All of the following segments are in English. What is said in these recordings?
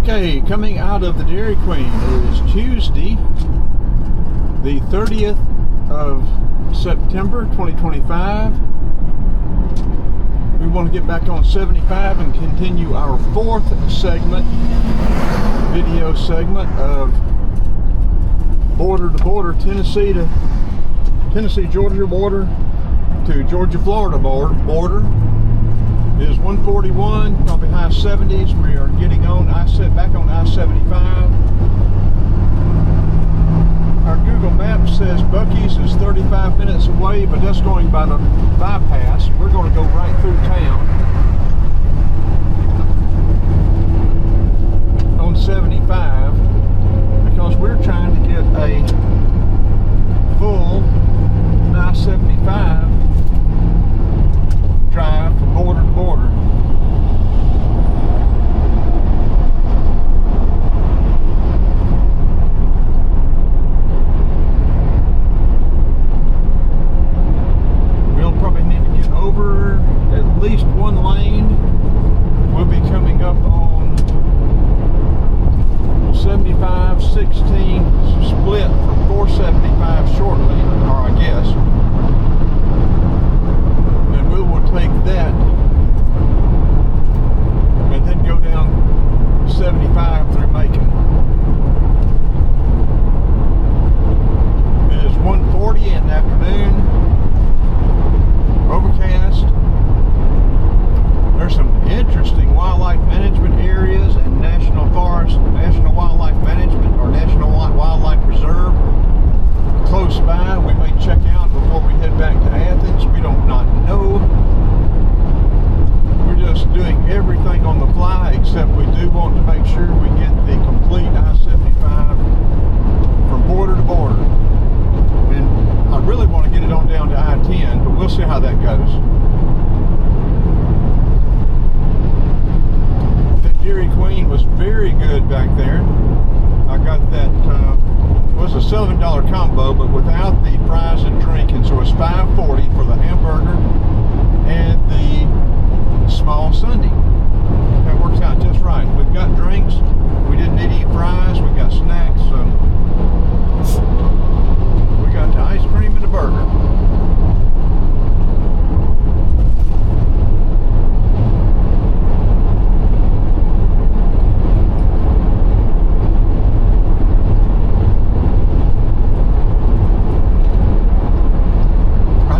Okay, coming out of the Dairy Queen, it is Tuesday, the 30th of September 2025. We want to get back on 75 and continue our fourth segment, video segment of border to border, Tennessee, Georgia border to Georgia, Florida border. It is 141, probably high 70s. We are getting on back on I-75. Our Google Maps says Buc-ee's is 35 minutes away, but that's going by the bypass. We're going to go right through town on 75 because we're trying to get a full I-75 drive from border to border. We'll probably need to get over at least one lane. We'll be coming up on 75-16 split from 475 shortly, or I guess. We will take that and then go down 75 through Macon. It is 1:40 in the afternoon, overcast. There's some interesting wildlife management areas and national forest, national wildlife management or national wildlife preserve close by. We may check out before we head back to Athens. We don't not know. We're just doing everything on the fly, except we do want to make sure we get the complete I-75 from border to border. And I really want to get it on down to I-10, but we'll see how that goes. That Dairy Queen was very good back there. I got that, it was a $7 combo, but without the fries and drink, and so it's $5.40 for the hamburger and the small sundae. That works out just right. We've got drinks. We didn't need any fries. We got snacks. So we got the ice cream and the burger. I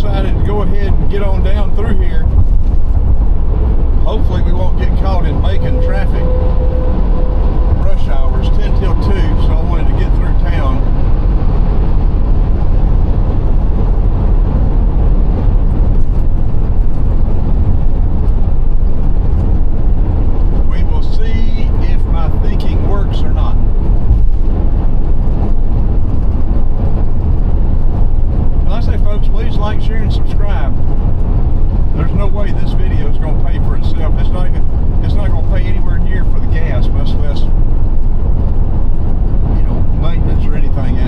decided to go ahead and get on down through here. Hopefully we won't get caught in Macon traffic. Rush hours 10 till 2, so I wanted to get through town. We will see if my thinking works or not. And I say, folks, please like, share, and subscribe. There's no way this video is going to pay for itself. It's not going to pay anywhere near for the gas, much less, you know, maintenance or anything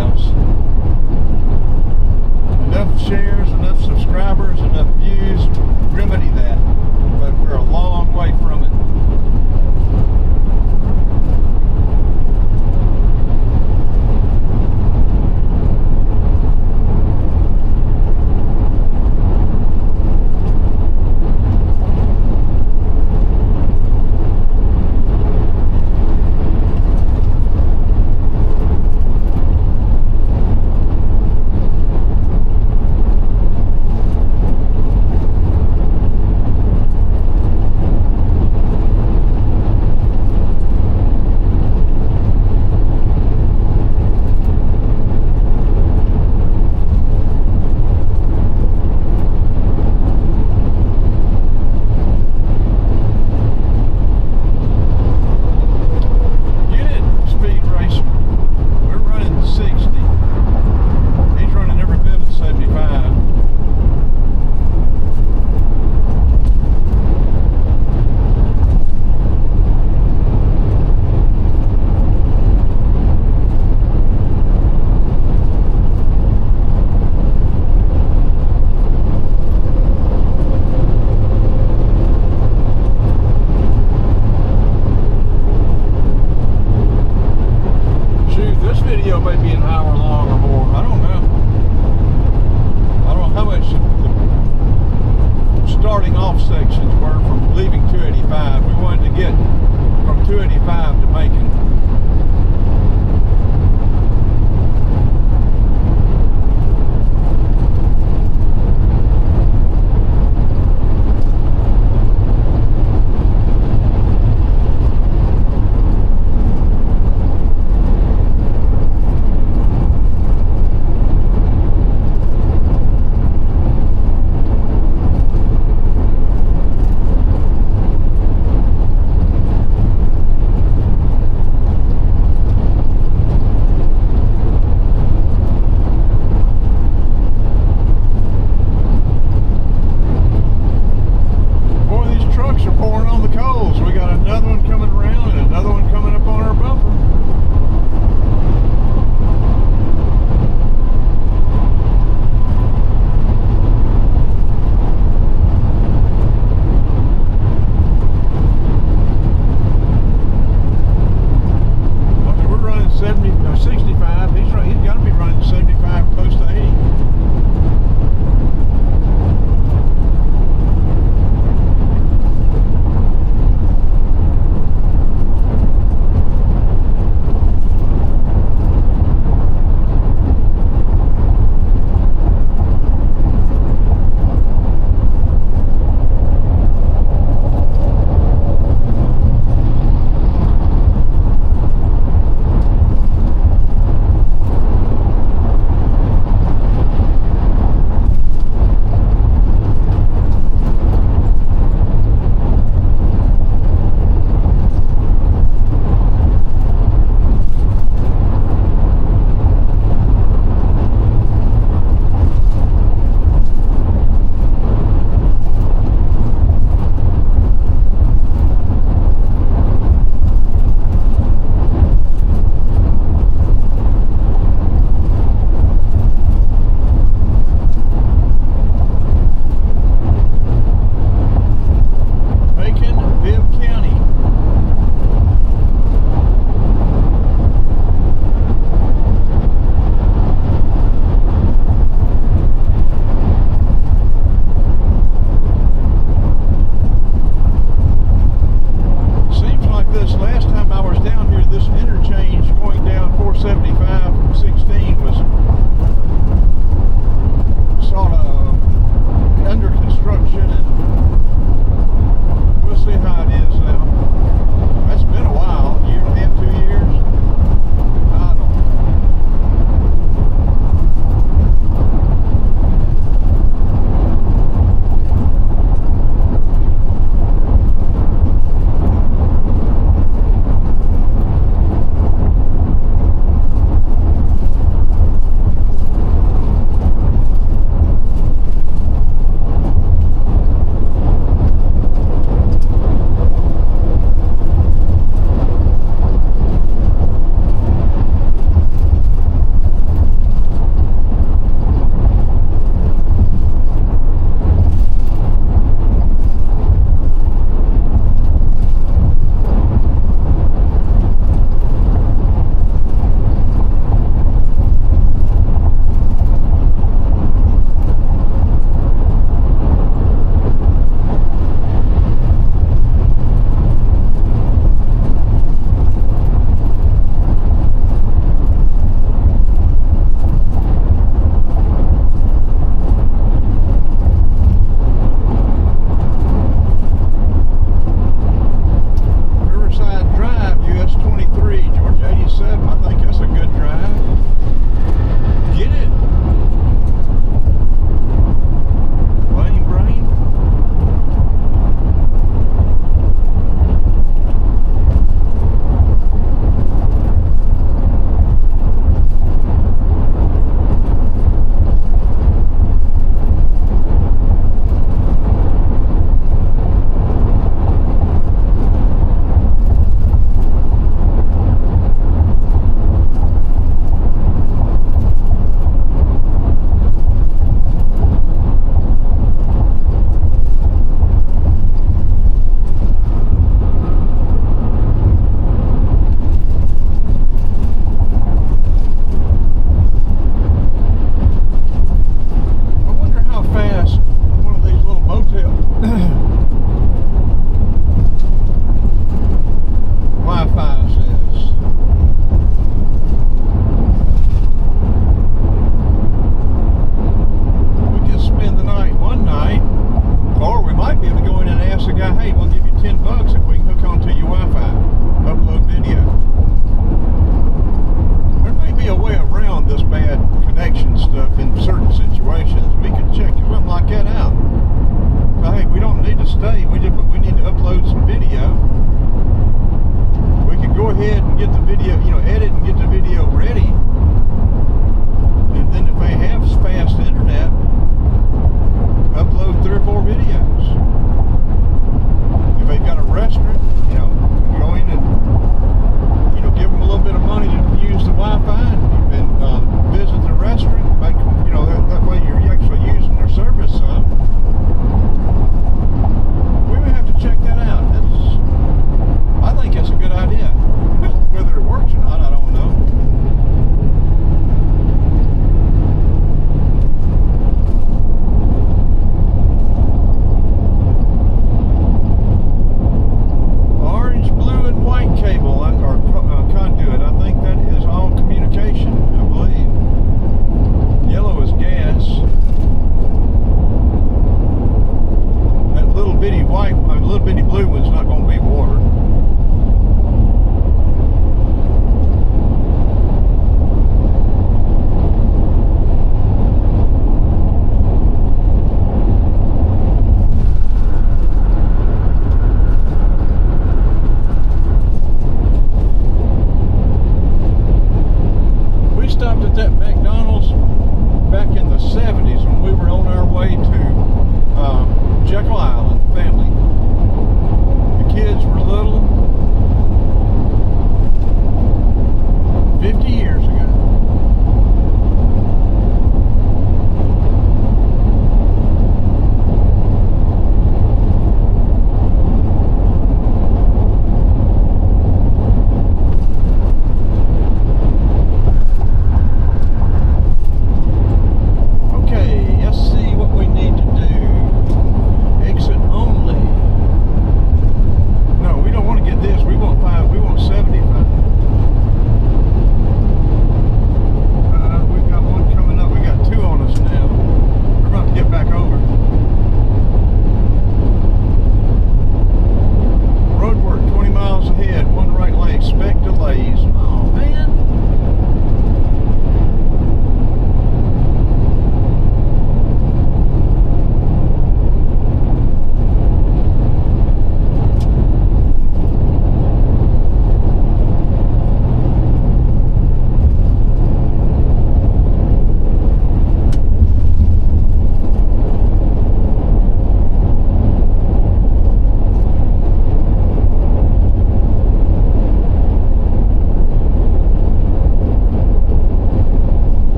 blue one's not going to be water. We stopped at that McDonald's back in the 70s when we were on our way to Jekyll Island family. The kids were little. 50 years ago. Okay, let's see what we need to do. Exit only. No, we don't want to get this. We want 75. We've got one coming up. We got two on us now. We're about to get back over. Roadwork 20 miles ahead. One right lane. Expect delays. Oh man.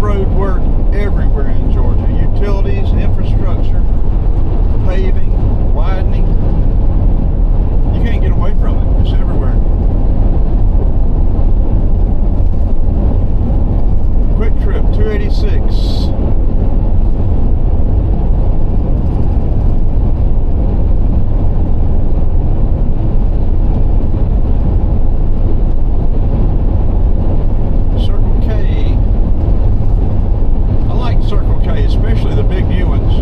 Road work everywhere in Georgia. Utilities, infrastructure, paving, widening. You can't get away from it. It's everywhere. Quick Trip 286. Circle K, especially the big new ones.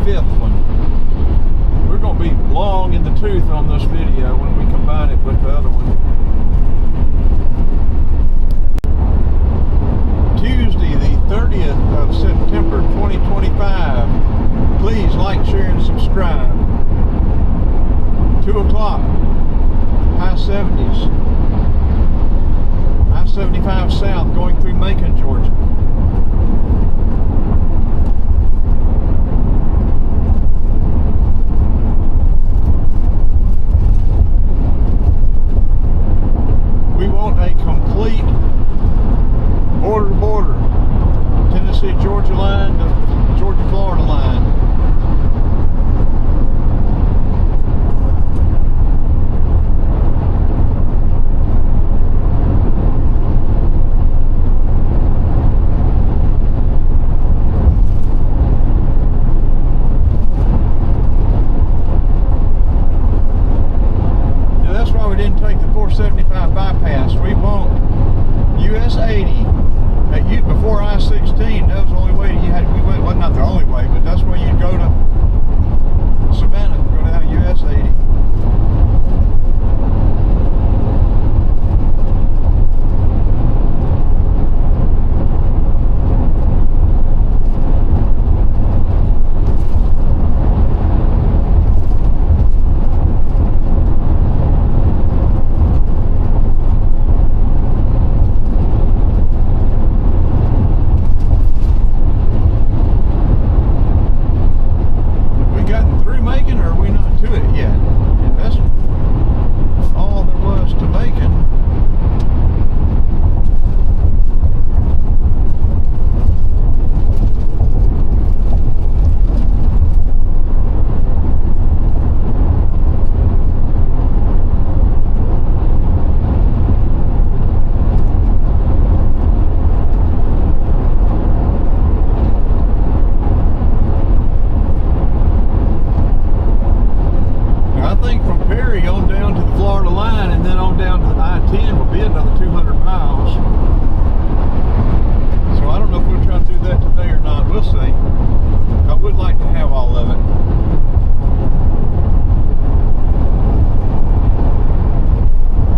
fifth one. We're going to be long in the tooth on this video when we combine it with the other one. Tuesday, the 30th of September 2025. Please like, share, and subscribe. 2 o'clock, high 70s. I-75 south going through Macon, Georgia. We want a complete border-to-border Tennessee-Georgia line to Georgia-Florida line. That's why we didn't take the 475 bypass. We want US 80. Before I-16, that was the only way you had. Well, not the only way, but that's where you'd go to Savannah, go down US 80. On down to the Florida line and then on down to the I-10 will be another 200 miles. So I don't know if we'll try to do that today or not. We'll see. I would like to have all of it.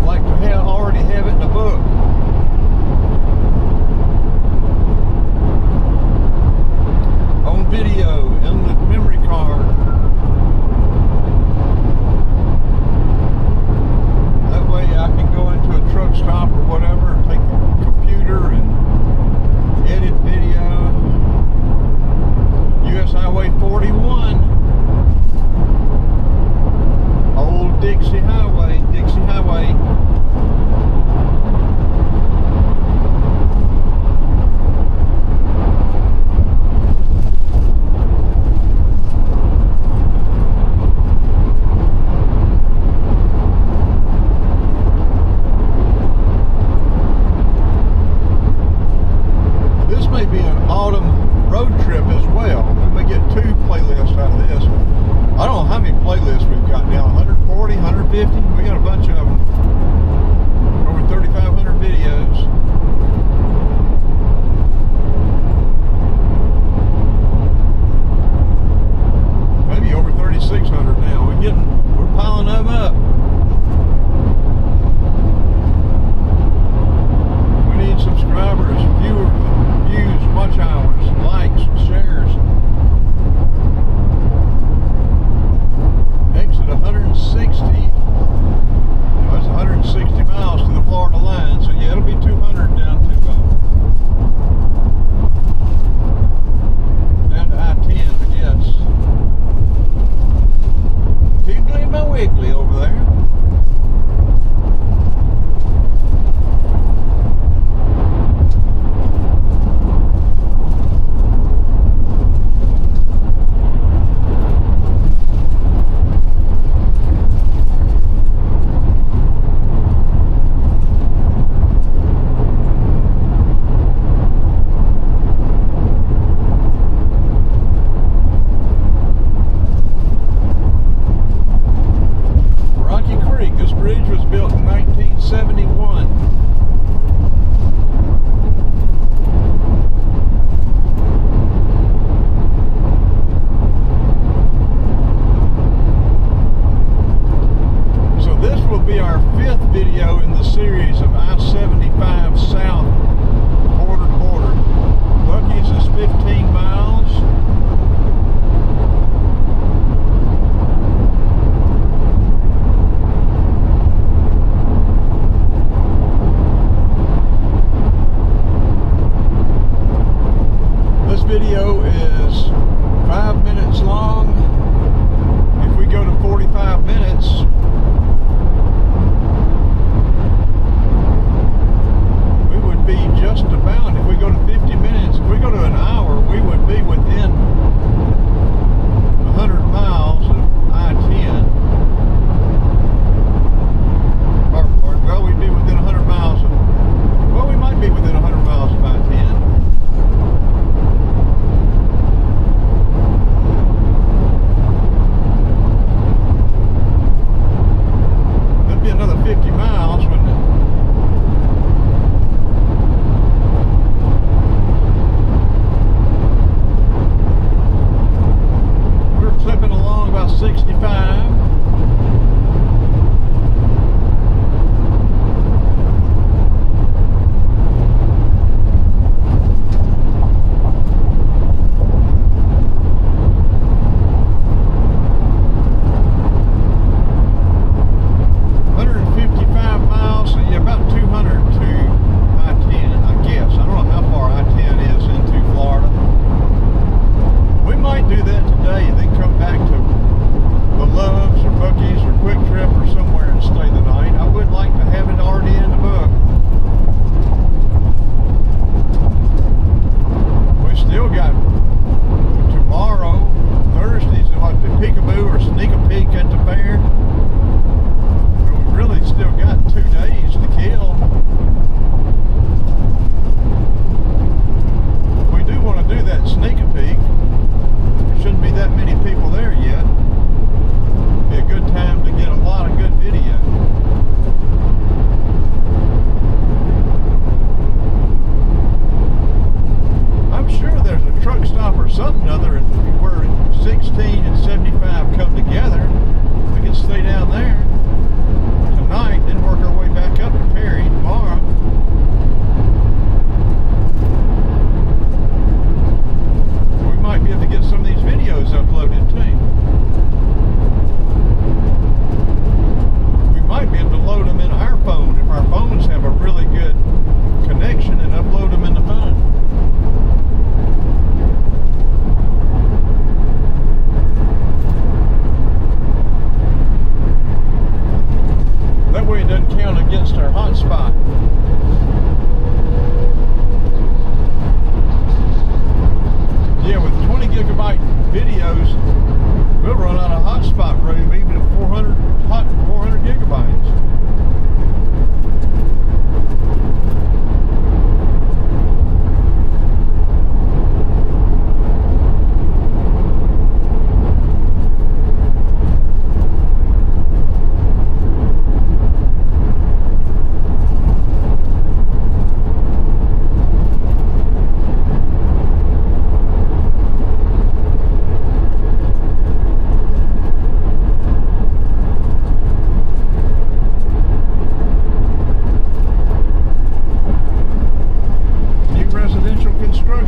I'd like to already have it in the book. On video, in the memory card. I can go into a truck stop or whatever and take the computer and edit video. US Highway 4 I-75. Something other where 16 and 75 come together. We can stay down there tonight, then work our way back up to Perry tomorrow. We might be able to get some of these videos uploaded too. We might be able to load them in our phone if our phones have a really good connection and upload them in the phone. That way it doesn't count against our hotspot. Yeah, with 20 gigabyte videos, we'll run out of hotspot room even at 400 gigabytes.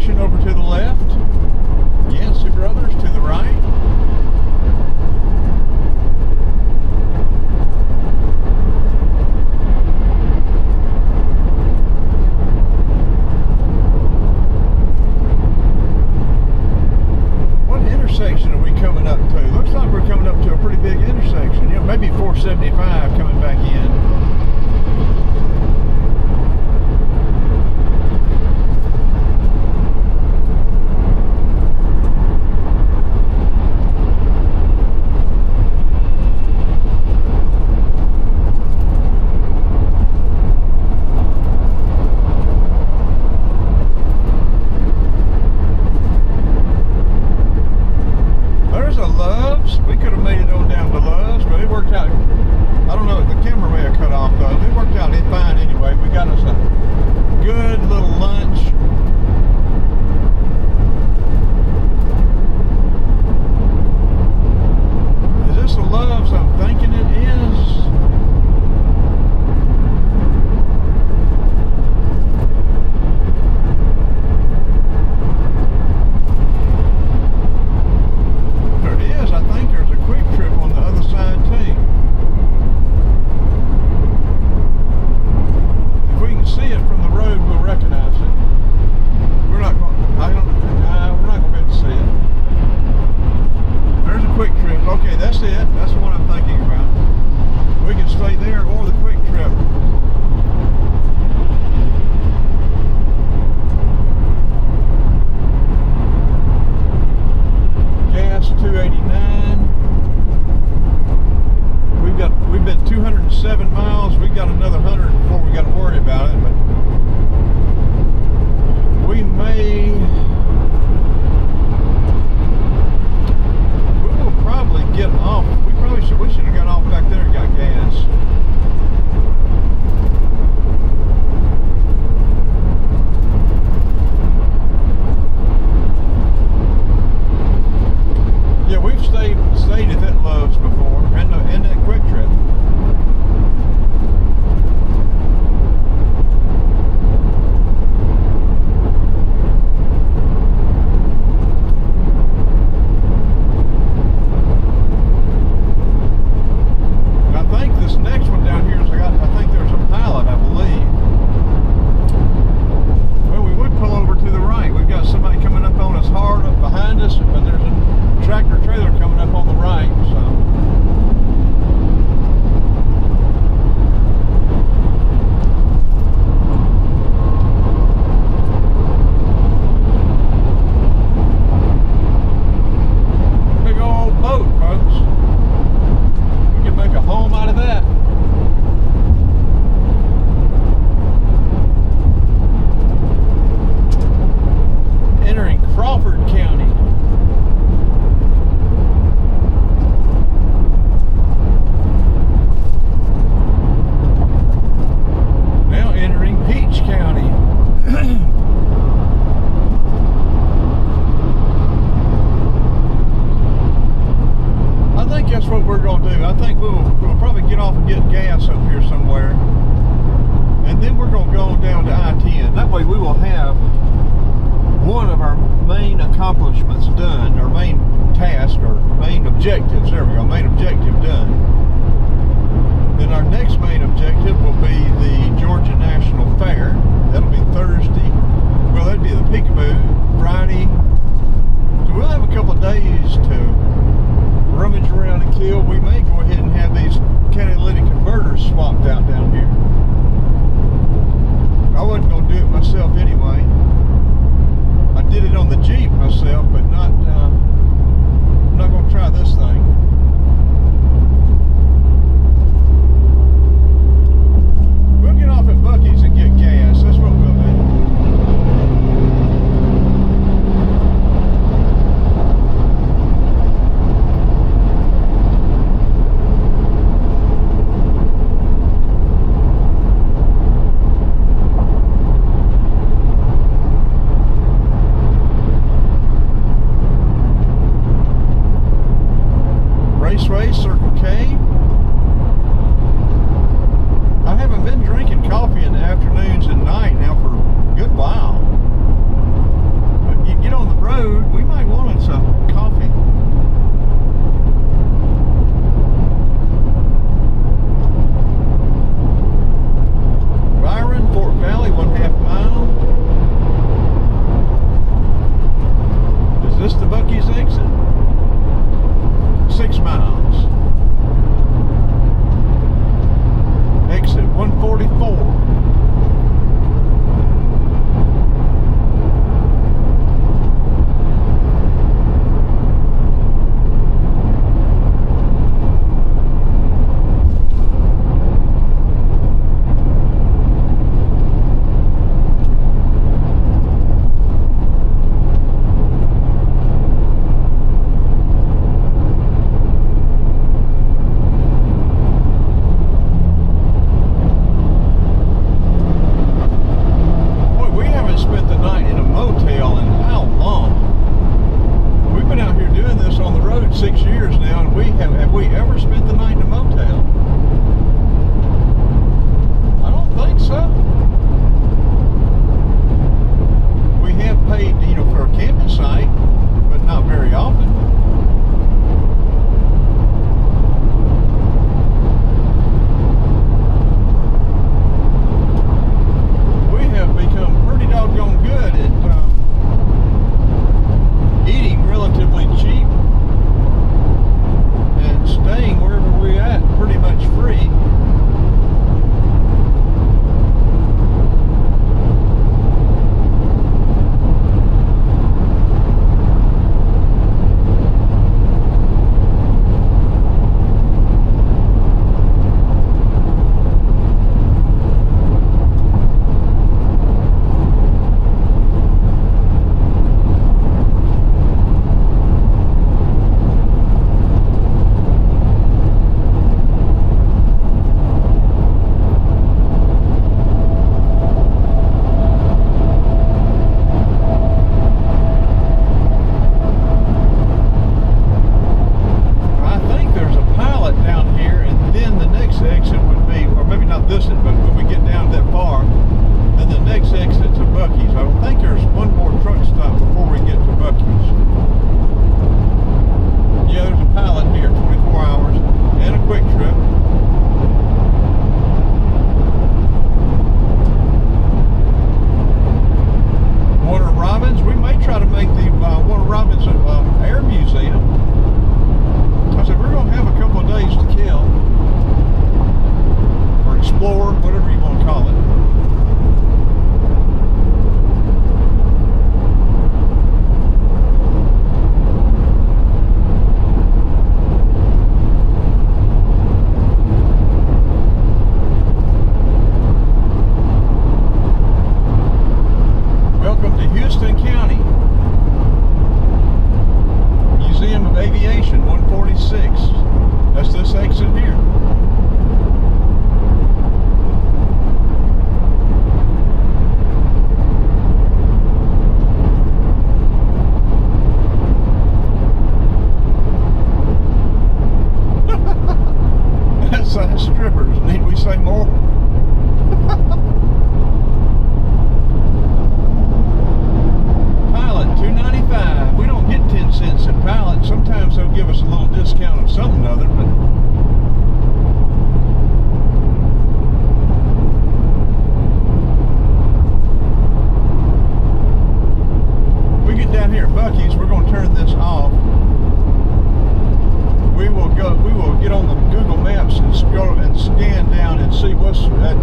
Over to the left, Yancey Brothers to the right. What intersection are we coming up to? Looks like we're coming up to a pretty big intersection. You know, maybe 475 coming back in. We could have made it on down to Love's, but it worked out. I don't know, the camera may have cut off though. It worked out fine anyway. We got us a good little lunch. Is this the Love's I'm thinking it is? Okay, that's it. That's the one I'm thinking about. We can stay there or the quick trip. Gas 289. We've been 207 miles. We got another 100 before we got to worry about it, but we may. Probably get off. We should have got off back there and got gas. Yeah, we've stayed stayed at that Love's before, and that Quick Trip. I think this next one down here is, I think there's a pilot, I believe. Well, we would pull over to the right. We've got somebody coming up on us hard up behind us, but there's a tractor trailer coming up on the right, so. Big old boat, folks. We can make a home out of that. Entering Crawford County. Now entering Peach County. I think that's what we're going to do. I think we'll probably get off and get gas up here somewhere. And then we're going to go down to I-10. That way we will have one of our main accomplishments done, our main task, or main objectives, there we go, main objective done. Then our next main objective will be the Georgia National Fair. That'll be Thursday. Well, that'd be the Peekaboo, Friday. So we'll have a couple of days to rummage around and kill. We may go ahead and have these catalytic converters swapped out down here. I wasn't going to do it myself anyway. I did it on the Jeep myself, but not. I'm not going to try this thing. We'll get off at Buc-ee's and get gas. That's what we'll do. Raceway, Circle K. I haven't been drinking coffee in the afternoons and night now for a good while. But you get on the road, we might want some coffee. Byron, Fort Valley, 1/2 mile. Is this the Buc-ee's exit? 6 miles. Exit 144.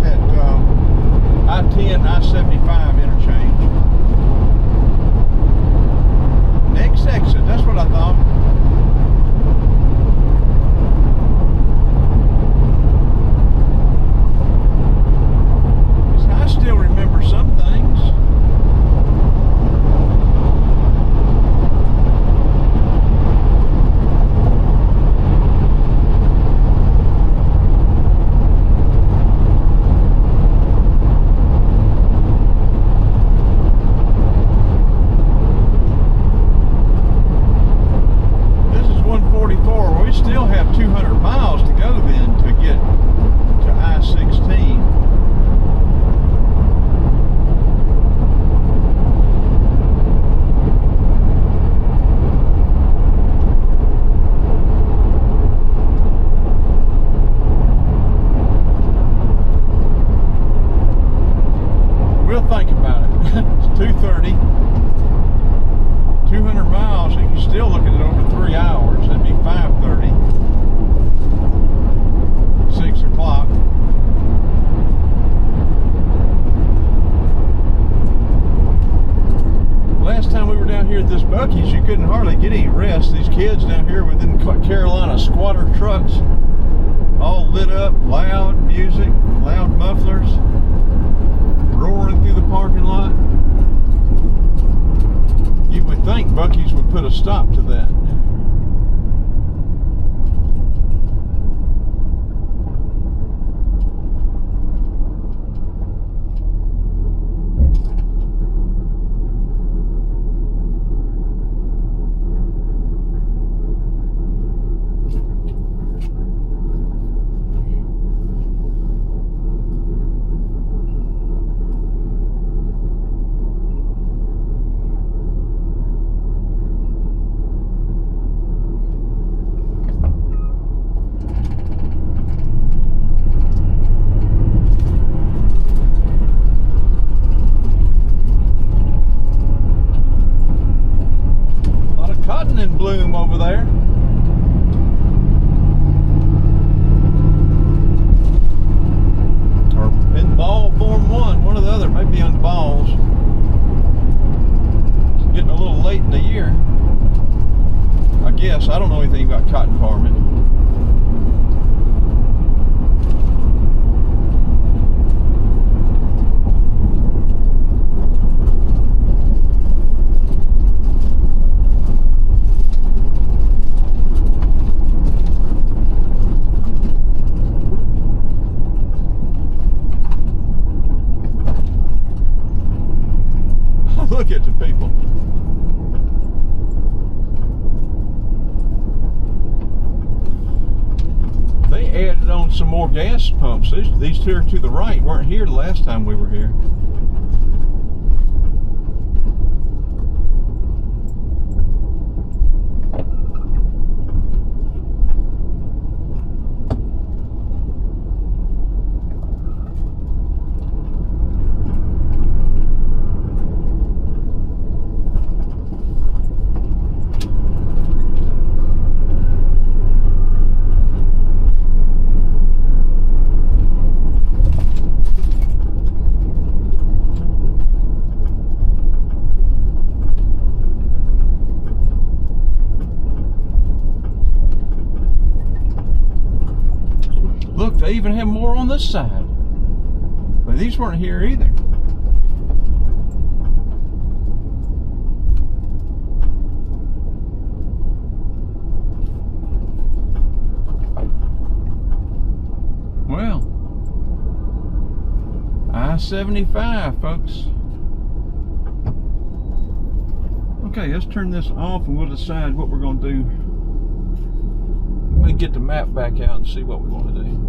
at that I-10, I-75 interchange. Next exit, that's what I thought. I still remember some things. We still have 200 miles to go then to get to I-16. We'll think about it. It's 2:30. 200 miles, and you're still looking at over 3 hours. That'd be 5:30. 6 o'clock. Last time we were down here at this Buc-ee's, you couldn't hardly get any rest. These kids down here within Carolina, squatter trucks, all lit up, loud music, loud mufflers, roaring through the parking lot. You would think Buc-ee's would put a stop to that. Cotton in bloom over there. Or in ball form one or the other, maybe on the balls. It's getting a little late in the year. I guess. I don't know anything about cotton farming. Look at the people. They added on some more gas pumps. These two to the right weren't here the last time we were here. Look, they even have more on this side. But these weren't here either. Well, I-75, folks. Okay, let's turn this off and we'll decide what we're going to do. Let me get the map back out and see what we want to do.